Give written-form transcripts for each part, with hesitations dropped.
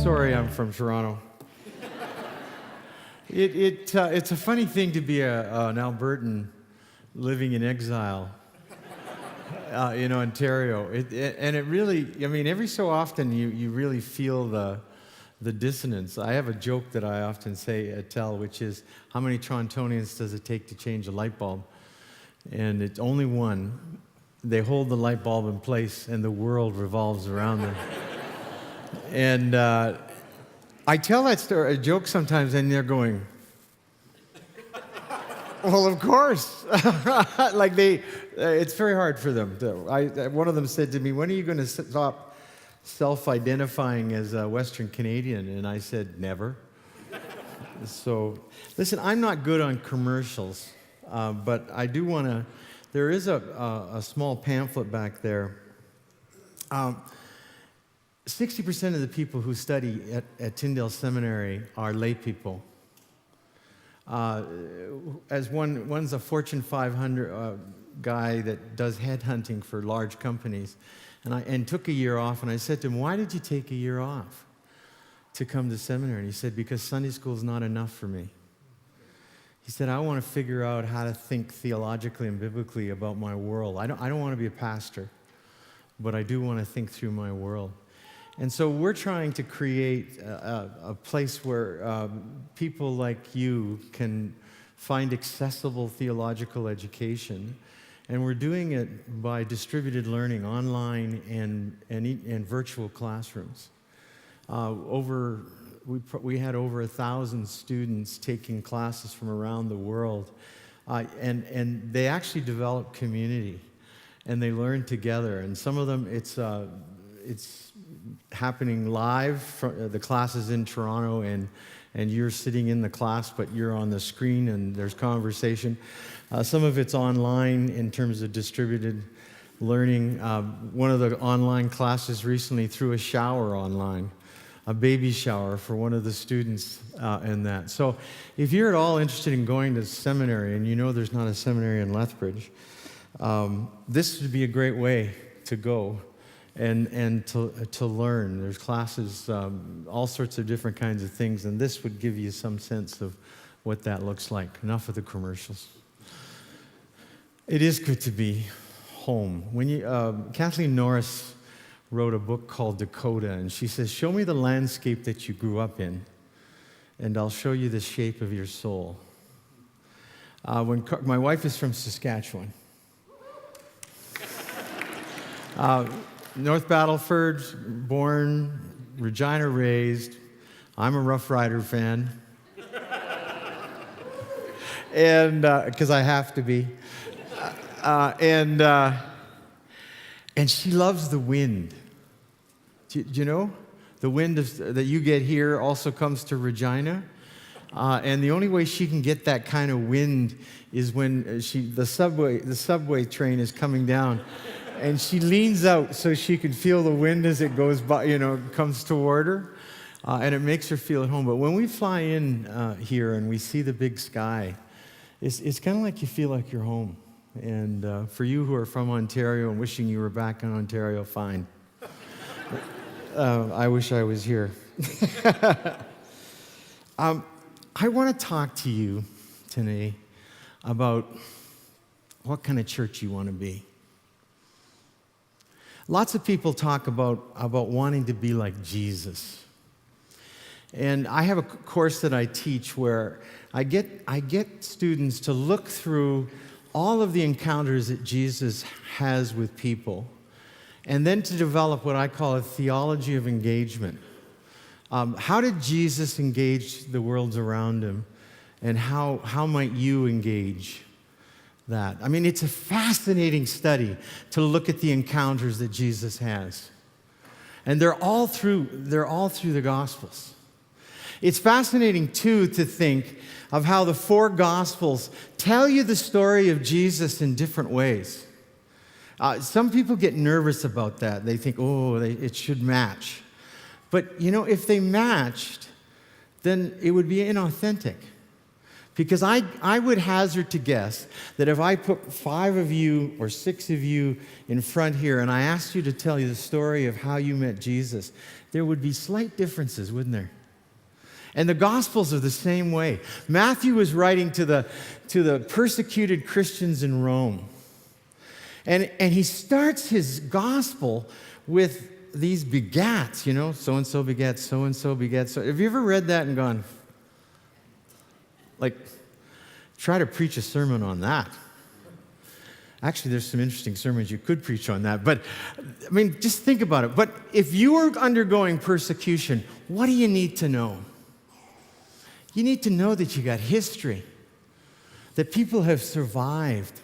Sorry, I'm from Toronto. It's a funny thing to be an Albertan living in exile in Ontario. And it really, I mean, every so often you really feel the dissonance. I have a joke that I often tell, which is, how many Torontonians does it take to change a light bulb? And it's only one. They hold the light bulb in place, and the world revolves around them. And I tell that story, a joke sometimes, and they're going, well, of course. Like it's very hard for them. One of them said to me, when are you going to stop self-identifying as a Western Canadian? And I said, never. So, listen, I'm not good on commercials, but I do want to, there is a small pamphlet back there. 60% of the people who study at Tyndale Seminary are lay people. As one's a Fortune 500 guy that does headhunting for large companies, and took a year off, and I said to him, why did you take a year off to come to seminary? And he said, because Sunday school is not enough for me. He said, I want to figure out how to think theologically and biblically about my world. I don't want to be a pastor, but I do want to think through my world. And so we're trying to create a place where people like you can find accessible theological education. And we're doing it by distributed learning, online and virtual classrooms. We had over 1,000 students taking classes from around the world. And they actually develop community. And they learn together. And some of them, it's happening live. The class is in Toronto, and you're sitting in the class, but you're on the screen, and there's conversation. Some of it's online in terms of distributed learning. One of the online classes recently threw a shower online, a baby shower for one of the students in that. So if you're at all interested in going to seminary, and you know there's not a seminary in Lethbridge, this would be a great way to go. And to learn. There's classes, all sorts of different kinds of things, and this would give you some sense of what that looks like. Enough of the commercials. It is good to be home. Kathleen Norris wrote a book called Dakota, and she says, show me the landscape that you grew up in, and I'll show you the shape of your soul. My wife is from Saskatchewan. North Battleford, born, Regina raised. I'm a Rough Rider fan. And, because I have to be. And she loves the wind. Do you know? The wind that you get here also comes to Regina. And the only way she can get that kind of wind is when the subway train is coming down. And she leans out so she can feel the wind as it goes by, comes toward her. And it makes her feel at home. But when we fly in here and we see the big sky, it's kind of like you feel like you're home. And for you who are from Ontario and wishing you were back in Ontario, fine. I wish I was here. I want to talk to you today about what kind of church you want to be. Lots of people talk about wanting to be like Jesus. And I have a course that I teach where I get students to look through all of the encounters that Jesus has with people, and then to develop what I call a theology of engagement. How did Jesus engage the worlds around him, and how might you engage that? I mean, it's a fascinating study to look at the encounters that Jesus has. And they're all through the Gospels. It's fascinating, too, to think of how the four Gospels tell you the story of Jesus in different ways. Some people get nervous about that. They think, it should match. But, if they matched, then it would be inauthentic. Because I would hazard to guess that if I put 5 of you or 6 of you in front here and I asked you to tell you the story of how you met Jesus, there would be slight differences, wouldn't there? And the Gospels are the same way. Matthew was writing to the persecuted Christians in Rome. And he starts his Gospel with these begats, so-and-so begets, so-and-so begets. So have you ever read that and gone, try to preach a sermon on that? Actually, there's some interesting sermons you could preach on that. But, just think about it. But if you are undergoing persecution, what do you need to know? You need to know that you got history, that people have survived.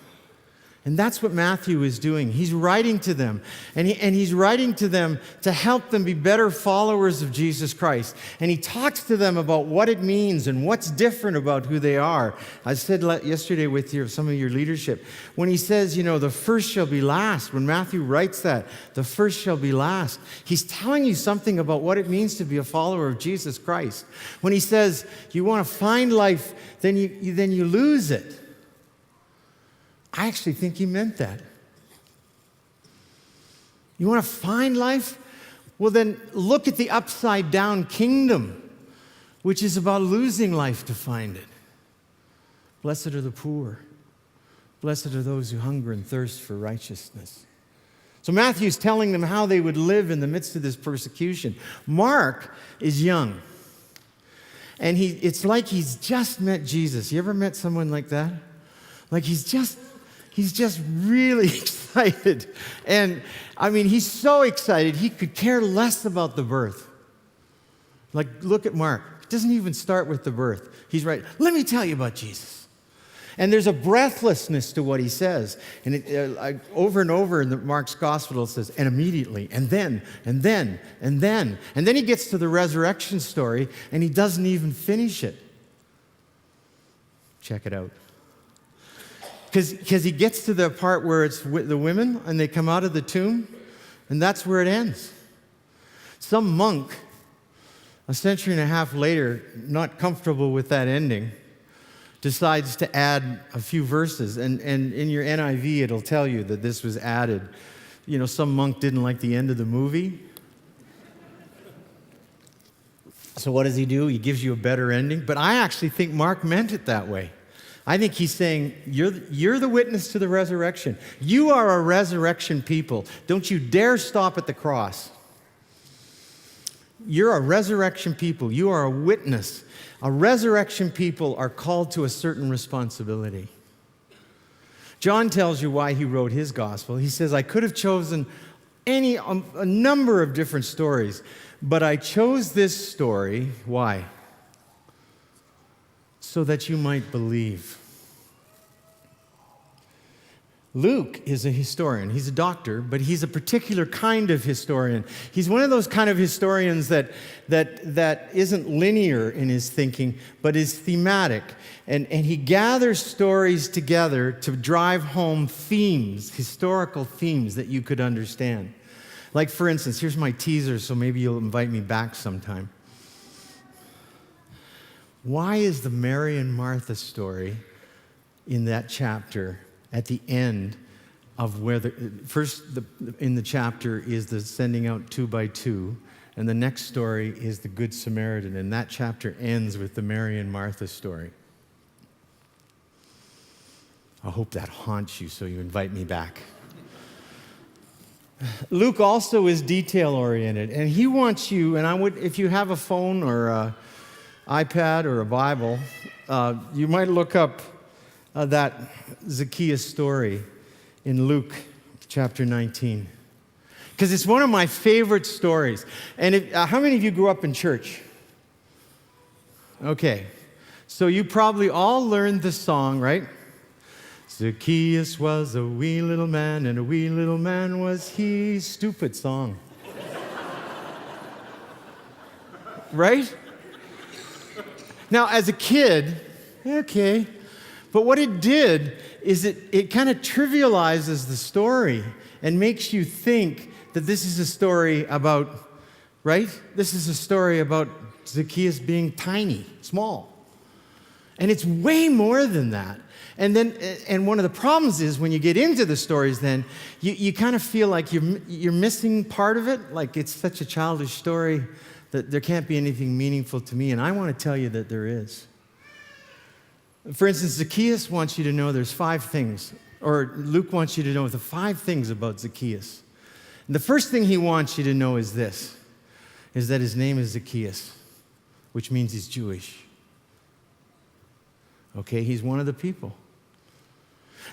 And that's what Matthew is doing. He's writing to them, and he's writing to them to help them be better followers of Jesus Christ. And he talks to them about what it means and what's different about who they are. I said yesterday with some of your leadership, when he says, the first shall be last, when Matthew writes that, the first shall be last, he's telling you something about what it means to be a follower of Jesus Christ. When he says, you want to find life, then you lose it. I actually think he meant that. You want to find life? Well, then look at the upside down kingdom, which is about losing life to find it. Blessed are the poor. Blessed are those who hunger and thirst for righteousness. So Matthew's telling them how they would live in the midst of this persecution. Mark is young. And it's like he's just met Jesus. You ever met someone like that? Like he's just really excited. And he's so excited, he could care less about the birth. Look at Mark. It doesn't even start with the birth. He's right, let me tell you about Jesus. And there's a breathlessness to what he says. And over and over in Mark's gospel, it says, and immediately, and then. And then he gets to the resurrection story, and he doesn't even finish it. Check it out. Because he gets to the part where it's the women and they come out of the tomb, and that's where it ends. Some monk, a century and a half later, not comfortable with that ending, decides to add a few verses. And in your NIV, it'll tell you that this was added. Some monk didn't like the end of the movie. So what does he do? He gives you a better ending. But I actually think Mark meant it that way. I think he's saying, you're the witness to the resurrection. You are a resurrection people. Don't you dare stop at the cross. You're a resurrection people. You are a witness. A resurrection people are called to a certain responsibility. John tells you why he wrote his gospel. He says, I could have chosen a number of different stories, but I chose this story. Why? So that you might believe. Luke is a historian. He's a doctor, but he's a particular kind of historian. He's one of those kind of historians that isn't linear in his thinking, but is thematic. And he gathers stories together to drive home themes, historical themes that you could understand. Like, for instance, here's my teaser, so maybe you'll invite me back sometime. Why is the Mary and Martha story in that chapter at the end of where in the chapter is the sending out 2 by 2, and the next story is the Good Samaritan, and that chapter ends with the Mary and Martha story? I hope that haunts you so you invite me back. Luke also is detail-oriented, and he wants you, and if you have a phone or an iPad or a Bible, you might look up that Zacchaeus story in Luke chapter 19. Because it's one of my favorite stories. And how many of you grew up in church? Okay. So you probably all learned the song, right? Zacchaeus was a wee little man, and a wee little man was he. Stupid song. Right? Now, as a kid, okay. But what it did is it kind of trivializes the story and makes you think that this is a story about, right? This is a story about Zacchaeus being tiny, small. And it's way more than that. And one of the problems is when you get into the stories, then you kind of feel like you're missing part of it. Like it's such a childish story that there can't be anything meaningful to me. And I want to tell you that there is. For instance, Zacchaeus wants you to know there's 5 things, or Luke wants you to know the 5 things about Zacchaeus. And the first thing he wants you to know is this, is that his name is Zacchaeus, which means he's Jewish. Okay, he's one of the people.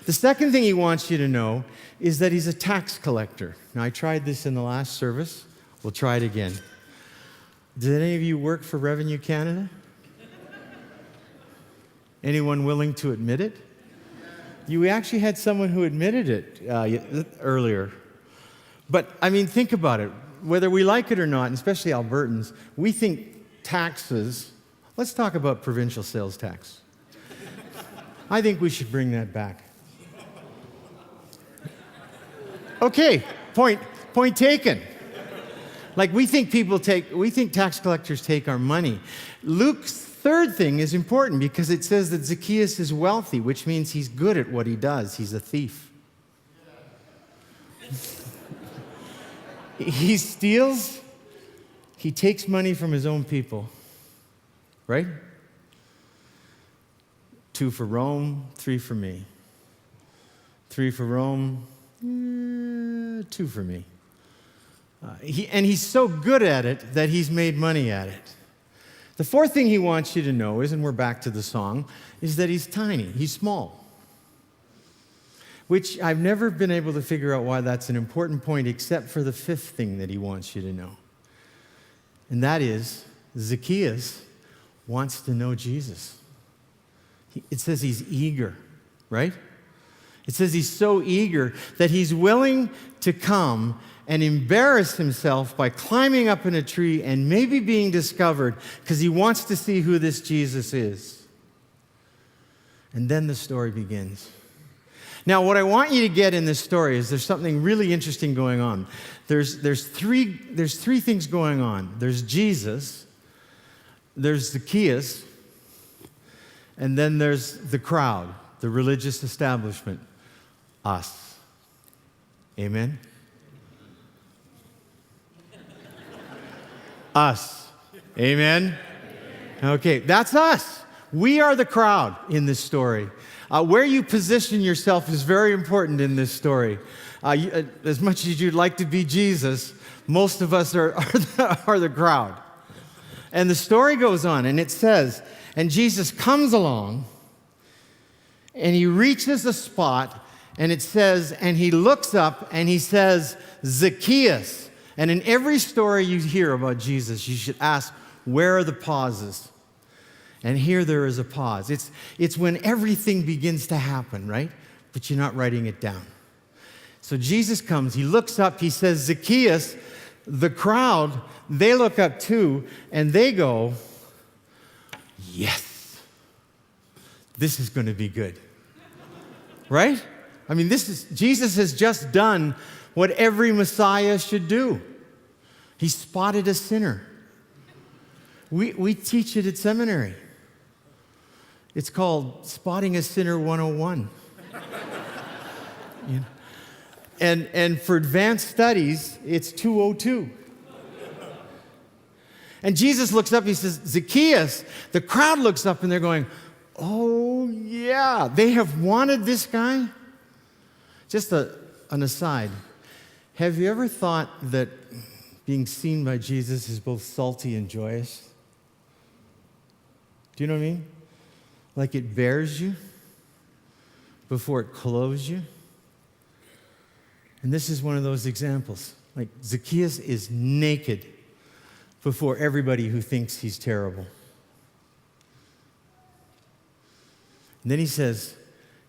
The second thing he wants you to know is that he's a tax collector. Now, I tried this in the last service. We'll try it again. Did any of you work for Revenue Canada? Anyone willing to admit it? You actually had someone who admitted it earlier. But, I mean, think about it. Whether we like it or not, and especially Albertans, we think taxes, let's talk about provincial sales tax. I think we should bring that back. Okay, point taken. Like we think tax collectors take our money. Luke's third thing is important because it says that Zacchaeus is wealthy, which means he's good at what he does. He's a thief. He steals, he takes money from his own people, right? 2 for Rome, 3 for me. 3 for Rome, 2 for me. And he's so good at it that he's made money at it. The fourth thing he wants you to know is, and we're back to the song, is that he's tiny, he's small. Which I've never been able to figure out why that's an important point, except for the fifth thing that he wants you to know. And that is, Zacchaeus wants to know Jesus. It says he's eager, right? It says he's so eager that he's willing to come and embarrass himself by climbing up in a tree and maybe being discovered because he wants to see who this Jesus is. And then the story begins. Now, what I want you to get in this story is there's something really interesting going on. There's three things going on. There's Jesus, there's Zacchaeus, and then there's the crowd, the religious establishment, us. Amen? Us. Amen? Okay, that's us. We are the crowd in this story. Where you position yourself is very important in this story. As much as you'd like to be Jesus, most of us are the crowd. And the story goes on, and it says, and Jesus comes along, and he reaches a spot, and it says, and he looks up, and he says, Zacchaeus. And in every story you hear about Jesus, you should ask, where are the pauses? And here there is a pause. It's when everything begins to happen, right? But you're not writing it down. So Jesus comes, he looks up, he says, Zacchaeus, the crowd, they look up too, and they go, yes, this is going to be good. Right? I mean, Jesus has just done what every Messiah should do. He spotted a sinner. We teach it at seminary. It's called Spotting a Sinner 101. You know? And for advanced studies, it's 202. And Jesus looks up, he says, Zacchaeus. The crowd looks up and they're going, oh yeah, they have wanted this guy. Just an aside. Have you ever thought that being seen by Jesus is both salty and joyous? Do you know what I mean? Like it bears you before it clothes you. And this is one of those examples. Like Zacchaeus is naked before everybody who thinks he's terrible. And then he says,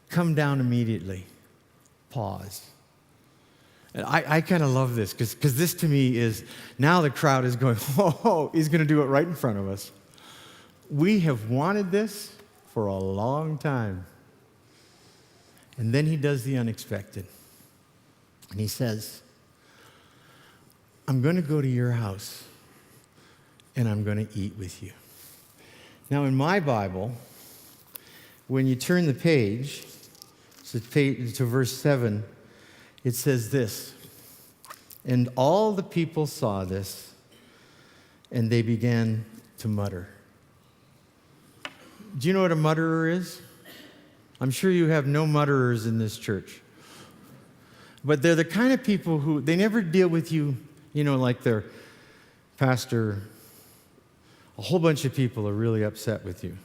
come down immediately. Pause. And I kind of love this because this to me is, now the crowd is going, oh, he's going to do it right in front of us. We have wanted this for a long time. And then he does the unexpected. And he says, I'm going to go to your house and I'm going to eat with you. Now in my Bible, when you turn the page, to verse 7, it says this, "And all the people saw this, and they began to mutter." Do you know what a mutterer is? I'm sure you have no mutterers in this church. But they're the kind of people who, they never deal with you, like their pastor. A whole bunch of people are really upset with you.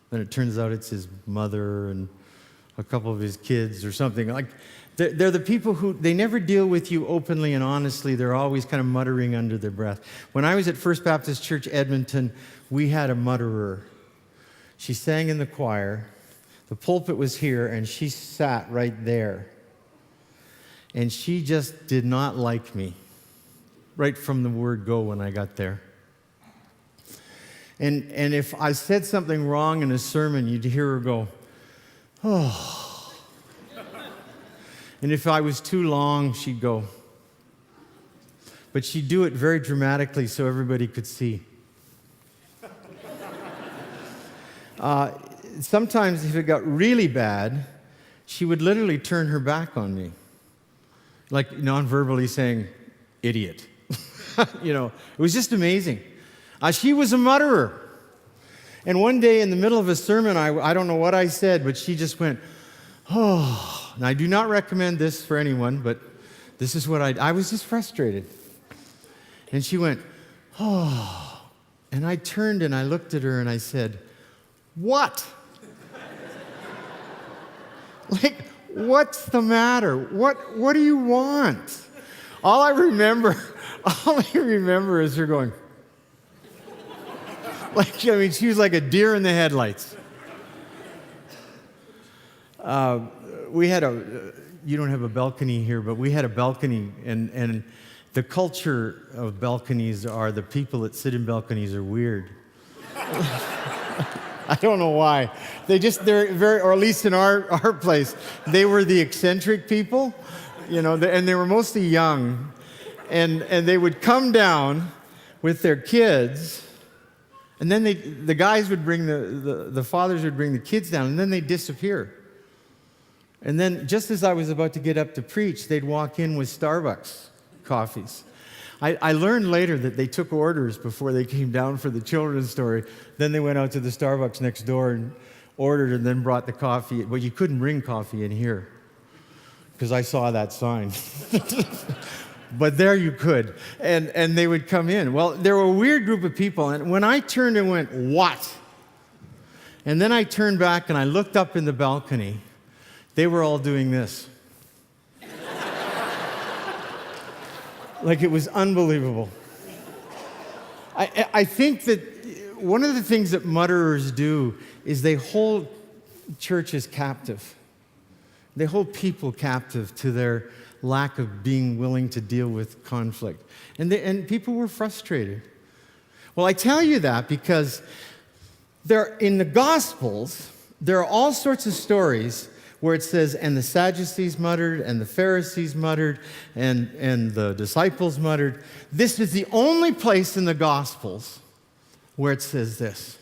Then it turns out it's his mother and a couple of his kids or something. Like, they're the people who, they never deal with you openly and honestly. They're always kind of muttering under their breath. When I was at First Baptist Church, Edmonton, we had a mutterer. She sang in the choir. The pulpit was here, and she sat right there. And she just did not like me, right from the word go when I got there. And if I said something wrong in a sermon, you'd hear her go, "Oh." And if I was too long, she'd go. But she'd do it very dramatically so everybody could see. Sometimes if it got really bad, she would literally turn her back on me. Like non-verbally saying, "Idiot." It was just amazing. She was a mutterer. And one day in the middle of a sermon, I don't know what I said, but she just went, "Oh." And I do not recommend this for anyone, but this is what I was just frustrated. And she went, "Oh." And I turned and I looked at her and I said, "What?" Like, what's the matter? What do you want? All I remember is her going, she was like a deer in the headlights. We had you don't have a balcony here, but we had a balcony, and the culture of balconies are the people that sit in balconies are weird. I don't know why. They're very, or at least in our place, they were the eccentric people, and they were mostly young, and they would come down with their kids, and then the guys would bring the fathers would bring the kids down, and then they'd disappear. And then just as I was about to get up to preach, they'd walk in with Starbucks coffees. I learned later that they took orders before they came down for the children's story. Then they went out to the Starbucks next door and ordered and then brought the coffee. Well, you couldn't bring coffee in here because I saw that sign. But there you could. And they would come in. Well, they were a weird group of people. And when I turned and went, "What?" And then I turned back and I looked up in the balcony, they were all doing this. Like, it was unbelievable. I think that one of the things that mutterers do is they hold churches captive. They hold people captive to their lack of being willing to deal with conflict. And people were frustrated. Well, I tell you that because in the Gospels, there are all sorts of stories where it says, "And the Sadducees muttered, and the Pharisees muttered, and the disciples muttered." This is the only place in the Gospels where it says this,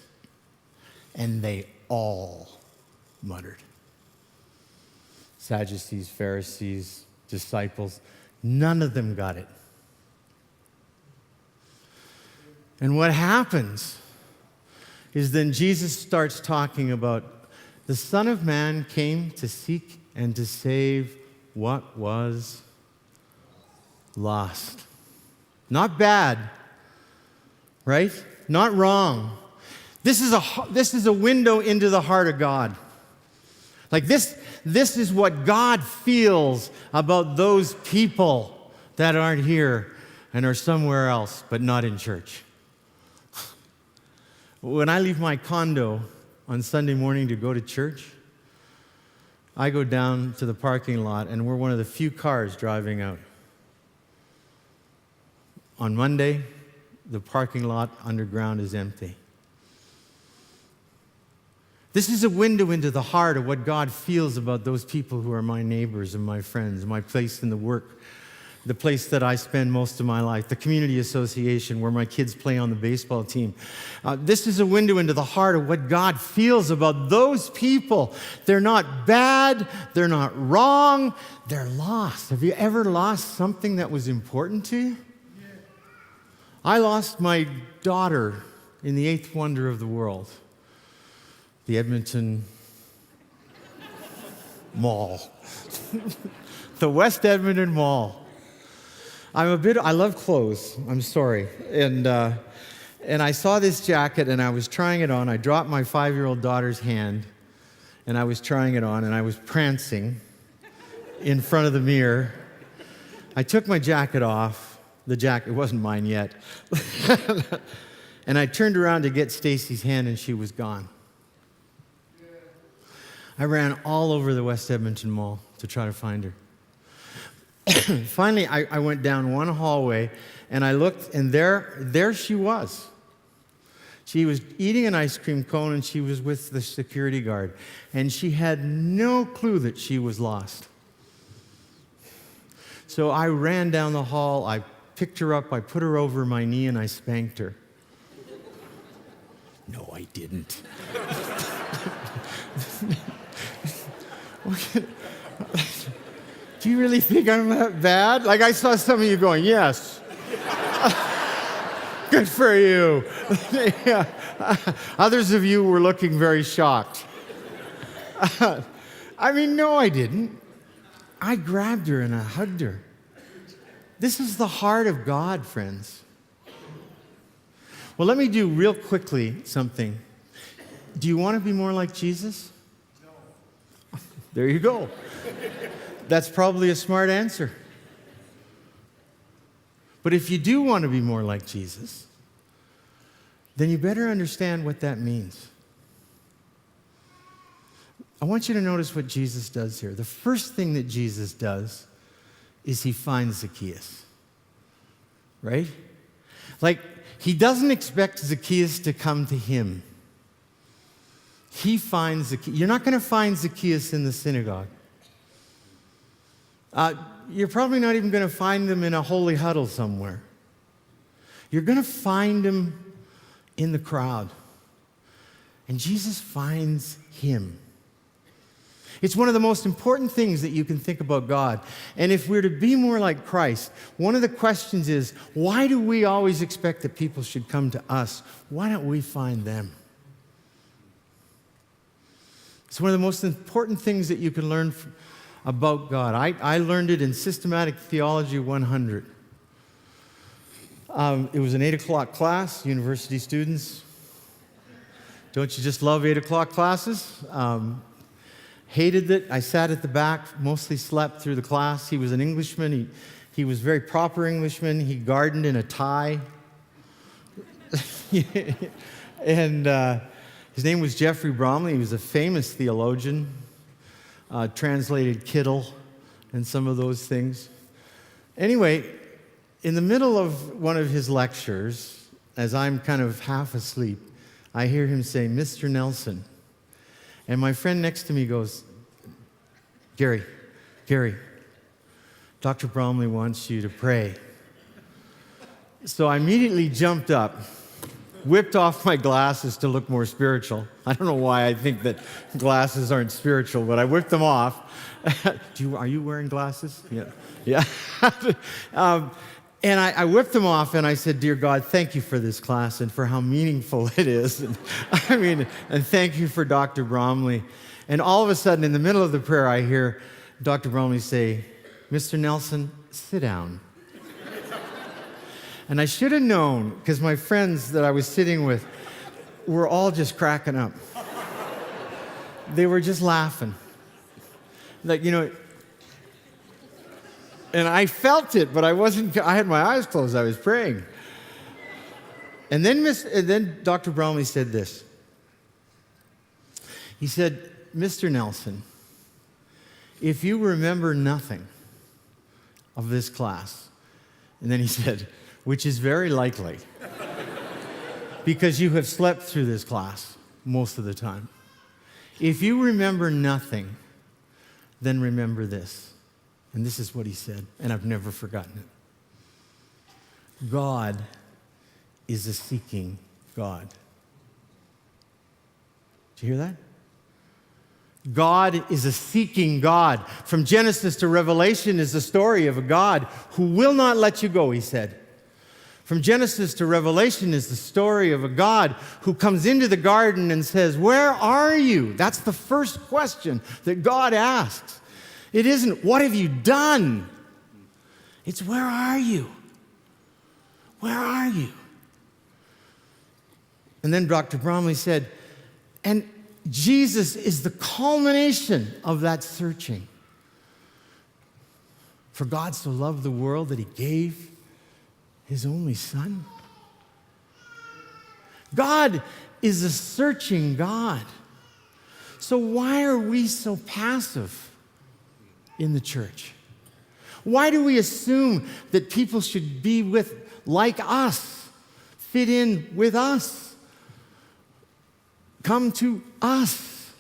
"And they all muttered." Sadducees, Pharisees, disciples, none of them got it. And what happens is then Jesus starts talking about the Son of Man came to seek and to save what was lost. Not bad, right? Not wrong. This is a window into the heart of God. Like this is what God feels about those people that aren't here and are somewhere else, but not in church. When I leave my condo on Sunday morning to go to church, I go down to the parking lot, and we're one of the few cars driving out. On Monday, the parking lot underground is empty. This is a window into the heart of what God feels about those people who are my neighbors and my friends, my place in the work. the place that I spend most of my life, the community association where my kids play on the baseball team. This is a window into the heart of what God feels about those people. They're not bad, they're not wrong, they're lost. Have you ever lost something that was important to you? Yeah. I lost my daughter in the eighth wonder of the world, the Edmonton Mall. The West Edmonton Mall. I love clothes, I'm sorry. And I saw this jacket and I was trying it on. I dropped my 5-year-old daughter's hand and I was trying it on and I was prancing in front of the mirror. I took my jacket off. The jacket, it wasn't mine yet. And I turned around to get Stacy's hand and she was gone. I ran all over the West Edmonton Mall to try to find her. Finally, I went down one hallway, and I looked, and there she was. She was eating an ice cream cone, and she was with the security guard. And she had no clue that she was lost. So I ran down the hall, I picked her up, I put her over my knee, and I spanked her. No, I didn't. Do you really think I'm that bad? Like, I saw some of you going, yes. Good for you. Yeah. Others of you were looking very shocked. I mean, no, I didn't. I grabbed her and I hugged her. This is the heart of God, friends. Well, let me do real quickly something. Do you want to be more like Jesus? No. There you go. That's probably a smart answer. But if you do want to be more like Jesus, then you better understand what that means. I want you to notice what Jesus does here. The first thing that Jesus does is he finds Zacchaeus. Right? Like, he doesn't expect Zacchaeus to come to him. He finds Zacchaeus. You're not going to find Zacchaeus in the synagogue. You're probably not even going to find them in a holy huddle somewhere. You're going to find him in the crowd. And Jesus finds him. It's one of the most important things that you can think about God. And if we're to be more like Christ, one of the questions is, why do we always expect that people should come to us? Why don't we find them? It's one of the most important things that you can learn about God. I learned it in Systematic Theology 100. It was an 8 o'clock class, university students. Don't you just love 8 o'clock classes? Hated it. I sat at the back, mostly slept through the class. He was an Englishman. He was very proper Englishman. He gardened in a tie. And his name was Jeffrey Bromley. He was a famous theologian. Translated Kittle and some of those things. Anyway, in the middle of one of his lectures, as I'm kind of half asleep, I hear him say, "Mr. Nelson." And my friend next to me goes, Gary, Dr. Bromley wants you to pray. So I immediately jumped up, whipped off my glasses to look more spiritual. I don't know why I think that glasses aren't spiritual, but I whipped them off. Are you wearing glasses? Yeah. And I whipped them off and I said, "Dear God, thank you for this class and for how meaningful it is. And thank you for Dr. Bromley." And all of a sudden, in the middle of the prayer, I hear Dr. Bromley say, "Mr. Nelson, sit down." And I should have known, because my friends that I was sitting with were all just cracking up. They were just laughing. Like, and I felt it, but I had my eyes closed. I was praying. And then Dr. Bromley said this. He said, "Mr. Nelson, if you remember nothing of this class," and then he said, "which is very likely, because you have slept through this class most of the time. If you remember nothing, then remember this. And this is what he said, and I've never forgotten it. God is a seeking God. Did you hear that? God is a seeking God. From Genesis to Revelation is the story of a God who will not let you go, he said. From Genesis to Revelation is the story of a God who comes into the garden and says, "Where are you?" That's the first question that God asks. It isn't, "What have you done?" It's, "Where are you? Where are you?" And then Dr. Bromley said, and Jesus is the culmination of that searching. For God so loved the world that he gave his only Son. God is a searching God. So why are we so passive in the church? Why do we assume that people should be like us, fit in with us, come to us?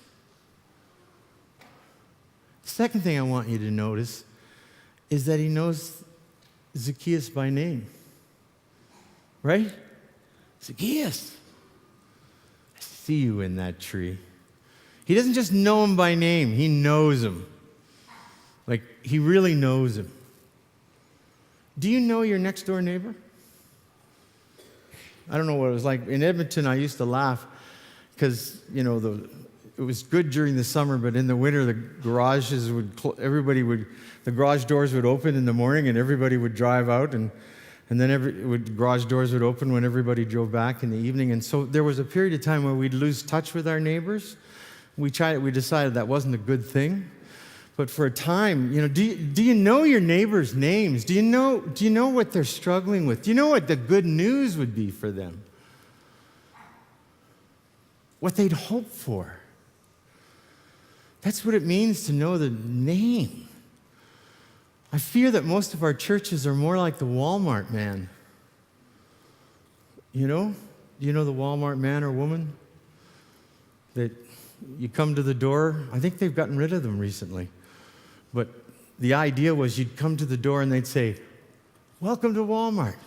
Second thing I want you to notice is that he knows Zacchaeus by name. Right? Zacchaeus, I see you in that tree. He doesn't just know him by name, he knows him. Like, he really knows him. Do you know your next door neighbor? I don't know what it was like. In Edmonton, I used to laugh because, it was good during the summer, but in the winter, the garages the garage doors would open in the morning and everybody would drive out, and then garage doors would open when everybody drove back in the evening. And so there was a period of time where we'd lose touch with our neighbors. We decided that wasn't a good thing. But for a time, do you know your neighbors' names? Do you know what they're struggling with? Do you know what the good news would be for them? What they'd hope for? That's what it means to know the name. I fear that most of our churches are more like the Walmart man. Do you know the Walmart man or woman? That you come to the door. I think they've gotten rid of them recently. But the idea was you'd come to the door and they'd say, "Welcome to Walmart."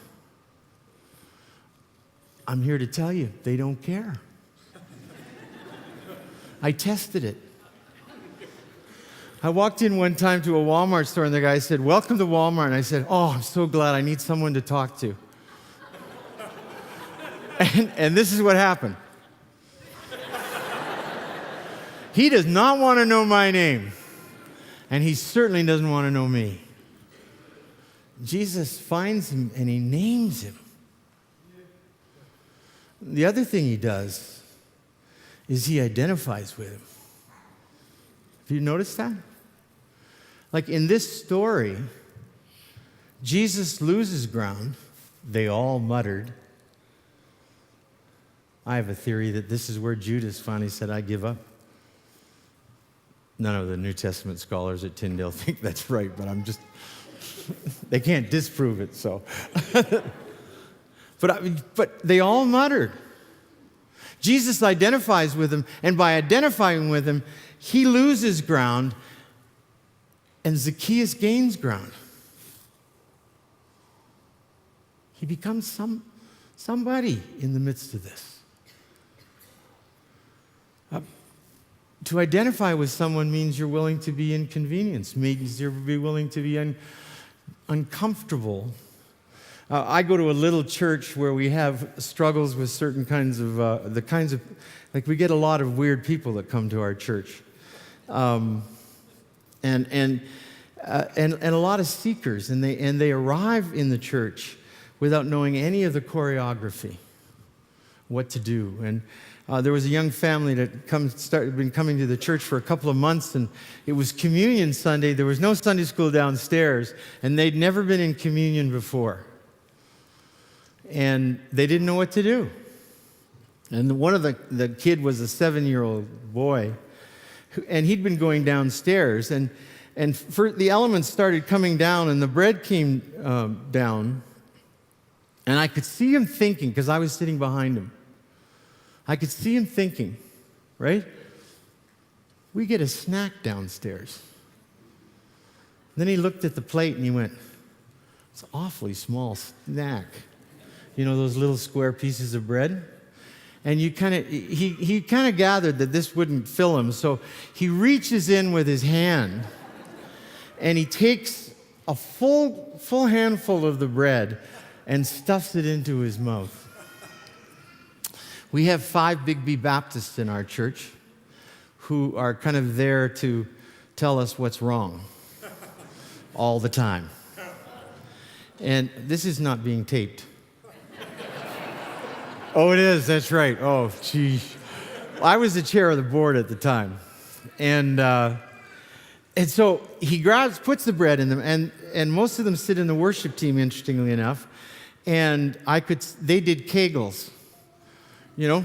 I'm here to tell you, they don't care. I tested it. I walked in one time to a Walmart store and the guy said, "Welcome to Walmart." And I said, "Oh, I'm so glad. I need someone to talk to." And this is what happened. He does not want to know my name. And he certainly doesn't want to know me. Jesus finds him and he names him. The other thing he does is he identifies with him. Have you noticed that? Like in this story, Jesus loses ground. They all muttered. I have a theory that this is where Judas finally said, "I give up." None of the New Testament scholars at Tyndale think that's right, but they can't disprove it, so. But they all muttered. Jesus identifies with them, and by identifying with him, he loses ground, and Zacchaeus gains ground. He becomes somebody in the midst of this. To identify with someone means you're willing to be inconvenienced, means you're willing to be uncomfortable. I go to a little church where we have struggles with certain kinds of, we get a lot of weird people that come to our church. And a lot of seekers, and they arrive in the church without knowing any of the choreography, what to do. And there was a young family that been coming to the church for a couple of months, and it was Communion Sunday. There was no Sunday school downstairs, and they'd never been in communion before. And they didn't know what to do. And one of the kid was a 7-year-old boy, and he'd been going downstairs, and the elements started coming down, and the bread came down, and I could see him thinking, because I was sitting behind him. I could see him thinking, right? We get a snack downstairs. Then he looked at the plate and he went, it's an awfully small snack. You know, those little square pieces of bread? And he kind of gathered that this wouldn't fill him. So he reaches in with his hand and he takes a full handful of the bread and stuffs it into his mouth. We have 5 Big B Baptists in our church who are kind of there to tell us what's wrong all the time. And this is not being taped. Oh, it is. That's right. Oh, gee. I was the chair of the board at the time. And so he puts the bread in them, and most of them sit in the worship team, interestingly enough. And they did Kegels, you know?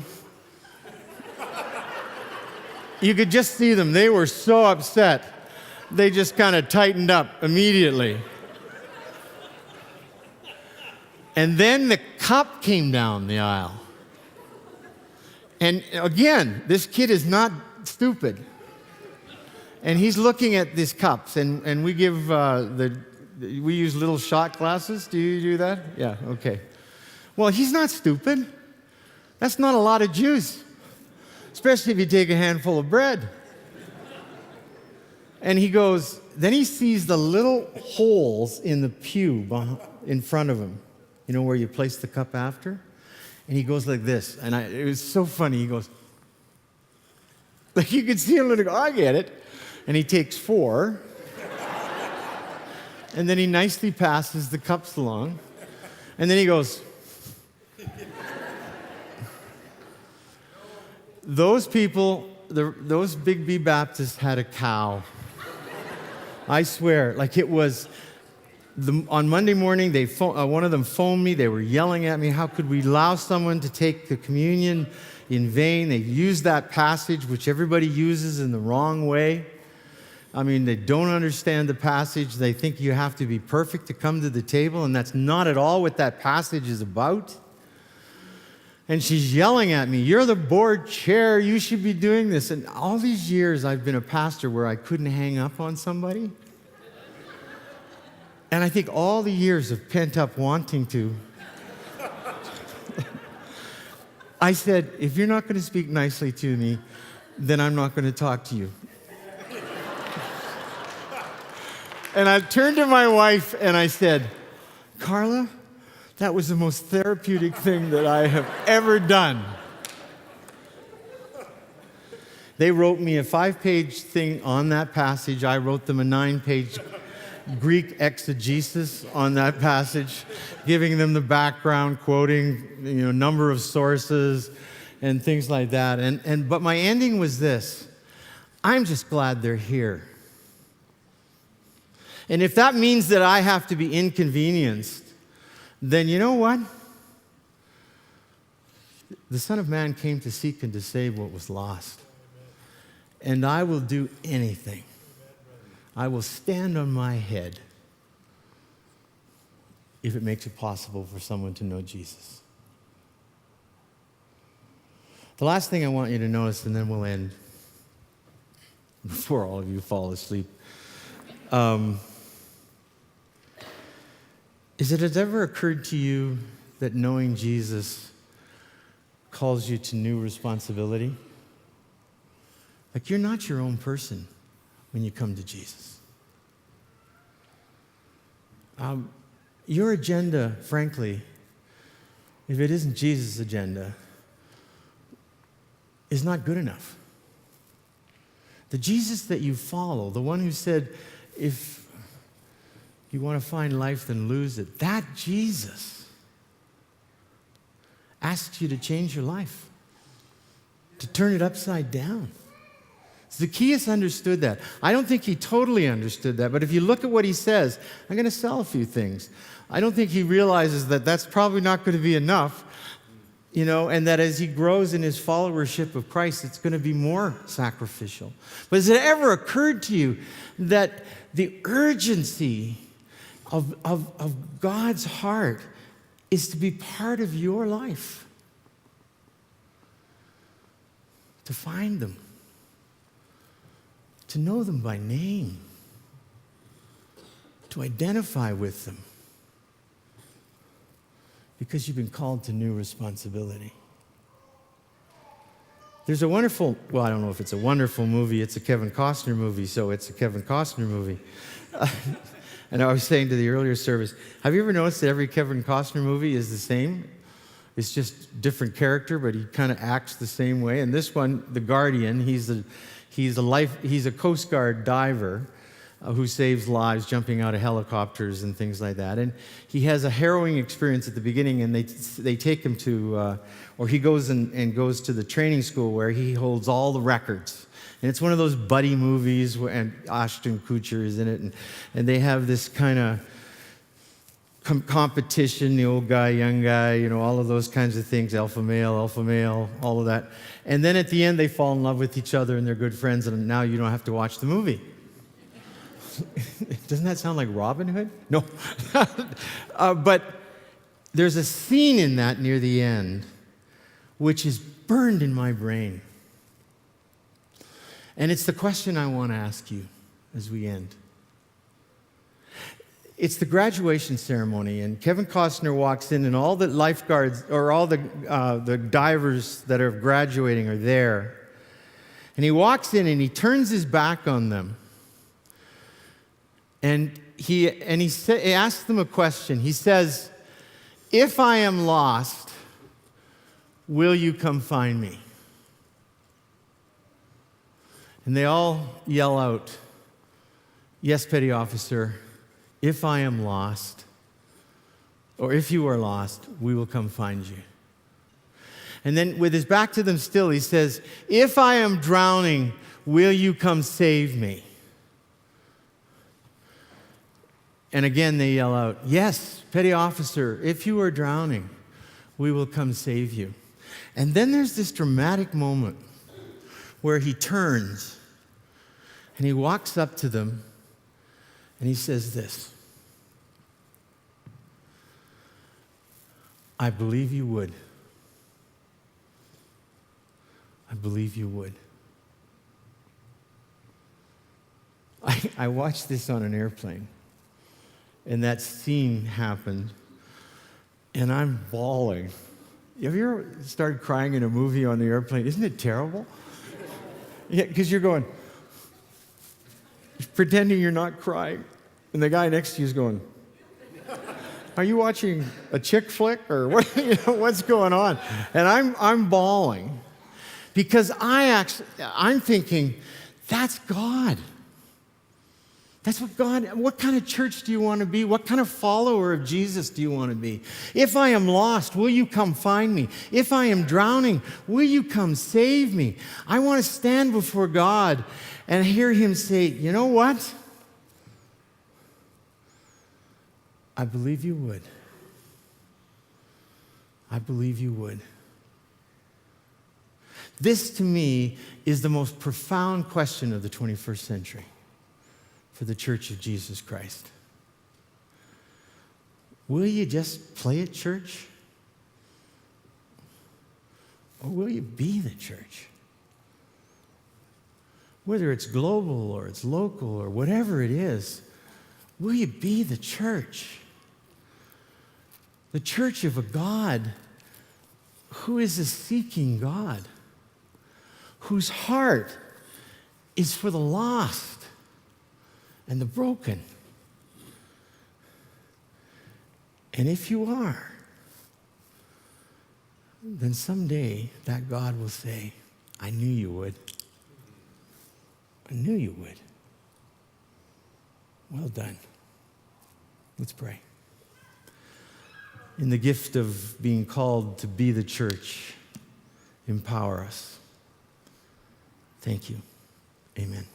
You could just see them. They were so upset. They just kind of tightened up immediately. And then the cup came down the aisle. And again, this kid is not stupid. And he's looking at these cups, and we give we use little shot glasses. Do you do that? Yeah, okay. Well, he's not stupid. That's not a lot of juice, especially if you take a handful of bread. And then he sees the little holes in the pew in front of him. You know where you place the cup after? And he goes like this. And it was so funny. He goes, like you could see him go, I get it. And he takes 4. And then he nicely passes the cups along. And then he goes, those people, those Big B Baptists had a cow. I swear, like it was... on Monday morning, one of them phoned me. They were yelling at me. How could we allow someone to take the communion in vain? They used that passage, which everybody uses in the wrong way. I mean, they don't understand the passage. They think you have to be perfect to come to the table, and that's not at all what that passage is about. And she's yelling at me, you're the board chair. You should be doing this. And all these years, I've been a pastor where I couldn't hang up on somebody. And I think all the years of pent-up wanting to, I said, if you're not going to speak nicely to me, then I'm not going to talk to you. And I turned to my wife and I said, Carla, that was the most therapeutic thing that I have ever done. They wrote me a 5-page thing on that passage. I wrote them a 9-page Greek exegesis on that passage, giving them the background, quoting, number of sources and things like that. But my ending was this: I'm just glad they're here. And if that means that I have to be inconvenienced, then you know what? The Son of Man came to seek and to save what was lost. And I will do anything. I will stand on my head if it makes it possible for someone to know Jesus. The last thing I want you to notice, and then we'll end before all of you fall asleep, is it has ever occurred to you that knowing Jesus calls you to new responsibility? Like you're not your own person when you come to Jesus. Your agenda, frankly, if it isn't Jesus' agenda, is not good enough. The Jesus that you follow, the one who said, if you want to find life, then lose it, that Jesus asks you to change your life, to turn it upside down. Zacchaeus understood that. I don't think he totally understood that, but if you look at what he says, I'm going to sell a few things. I don't think he realizes that that's probably not going to be enough, and that as he grows in his followership of Christ, it's going to be more sacrificial. But has it ever occurred to you that the urgency of God's heart is to be part of your life? To find them. To know them by name. to identify with them because you've been called to new responsibility. There's a wonderful, well, I don't know if it's a wonderful movie, it's a Kevin Costner movie, so it's a Kevin Costner movie. And I was saying to the earlier service, have you ever noticed that every Kevin Costner movie is the same? It's just different character, but he kind of acts the same way. And this one, the Guardian, he's a Coast Guard diver who saves lives jumping out of helicopters and things like that. And he has a harrowing experience at the beginning, and they take him to, or he goes and goes to the training school where he holds all the records. And it's one of those buddy movies, and Ashton Kutcher is in it, and they have this kind of competition, the old guy, young guy, all of those kinds of things, alpha male, all of that. And then at the end, they fall in love with each other, and they're good friends, and now you don't have to watch the movie. Doesn't that sound like Robin Hood? No. But there's a scene in that near the end which is burned in my brain. And it's the question I want to ask you as we end. It's the graduation ceremony, and Kevin Costner walks in, and all the lifeguards, or all the divers that are graduating are there. And he walks in, and he turns his back on them. And he asks them a question. He says, "If I am lost, will you come find me?" And they all yell out, "Yes, petty officer, if I am lost, or if you are lost, we will come find you." And then with his back to them still, he says, "If I am drowning, will you come save me?" And again they yell out, "Yes, petty officer, if you are drowning, we will come save you." And then there's this dramatic moment where he turns and he walks up to them and he says this, "I believe you would. I believe you would." I watched this on an airplane, and that scene happened, and I'm bawling. Have you ever started crying in a movie on the airplane? Isn't it terrible? Yeah, because you're going, pretending you're not crying, and the guy next to you is going, "Are you watching a chick flick or what? What's going on?" And I'm bawling because I'm thinking, that's God. That's what kind of church do you want to be? What kind of follower of Jesus do you want to be? If I am lost, will you come find me? If I am drowning, will you come save me? I want to stand before God and hear him say, "You know what? I believe you would. I believe you would." This, to me, is the most profound question of the 21st century for the Church of Jesus Christ. Will you just play at church? Or will you be the church? Whether it's global or it's local or whatever it is, will you be the church? The church of a God who is a seeking God, whose heart is for the lost and the broken. And if you are, then someday that God will say, "I knew you would. I knew you would. Well done." Let's pray. In the gift of being called to be the church, empower us. Thank you. Amen.